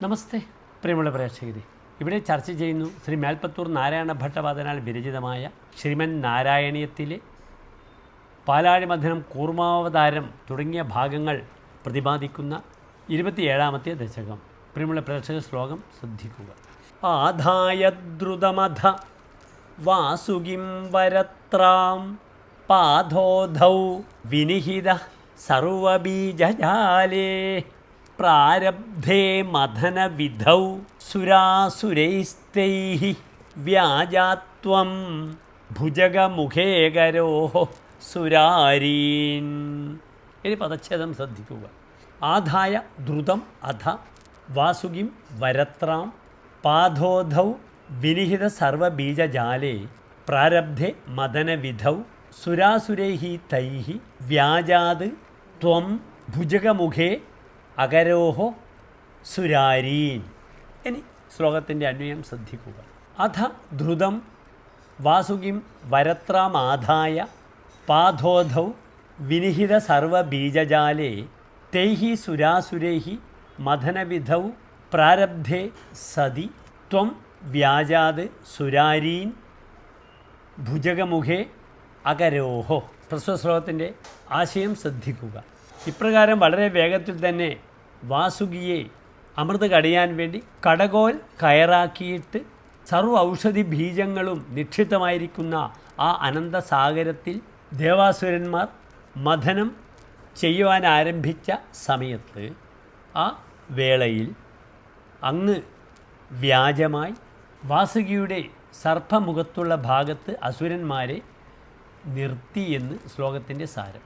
നമസ്തേ പ്രിയമുള്ള പ്രേക്ഷകരെ, ഇവിടെ ചർച്ച ചെയ്യുന്നു ശ്രീ മേൽപ്പത്തൂർ നാരായണ ഭട്ടപാദനാൽ വിരചിതമായ ശ്രീമൻ നാരായണീയത്തിലെ പാലാഴി മഥനം കൂർമാവതാരം തുടങ്ങിയ ഭാഗങ്ങൾ പ്രതിപാദിക്കുന്ന 27ാമത്തെ ദശകം. പ്രിയമുള്ള പ്രേക്ഷക ശ്ലോകം ശ്രദ്ധിക്കുക. ആധായ ദ്രുതമധ വാസുകിം വരത്രാം പാധോധൗ വിനിഹിത സർവബീജജാലേ പ്രാരബ്ധേ മഥനവിധൗ സുരാസുരൈസ്തൈഃ വ്യാജാത്വം ഭുജഗമുഖേകരോഃ സുരാരീൻ. ഇനി പദച്ഛേദം ശ്രദ്ധിക്കുക. ആധായ ദ്രുതം അധ വാസുകിം വരത്രാം പാധോധൗ വിനിഹിത സർവബീജജാലേ പ്രാരബ്ധേ മദനവിധൗ സുരാസുരൈഃ തൈഃ വ്യാജാത് ത്വം ഭുജഗമുഖേ അകരോഹോ സുരാരീൻ. ഇനി ശ്ലോകത്തിൻ്റെ അന്വയം ശ്രദ്ധിക്കുക. അധ ദ്രുതം വാസുകിം വരത്രാമാധായ പാധോധൗ വിനിഹിത സർവബീജജാലേ തൈഃ സുരാസുരൈഃ മഥനവിധൗ പ്രാരബ്ധേ സതി ത്വം വ്യാജാത് സുരാരീൻ ഭുജഗമുഖേ അകരോഹോ. പ്രസ്തുത ശ്ലോകത്തിൻ്റെ ആശയം ശ്രദ്ധിക്കുക. ഇപ്രകാരം വളരെ വേഗത്തിൽ തന്നെ വാസുകിയെ അമൃത് കടിയാൻ വേണ്ടി കടകോൽ കയറാക്കിയിട്ട് സർവ്വ ഔഷധി ബീജങ്ങളും നിക്ഷിപ്തമായിരിക്കുന്ന ആ അനന്തസാഗരത്തിൽ ദേവാസുരന്മാർ മഥനം ചെയ്യുവാൻ ആരംഭിച്ച സമയത്ത് ആ വേളയിൽ അങ്ങ് വ്യാജമായി വാസുകിയുടെ സർപ്പമുഖത്തുള്ള ഭാഗത്ത് അസുരന്മാരെ നിർത്തി എന്ന് ശ്ലോകത്തിൻ്റെ സാരം.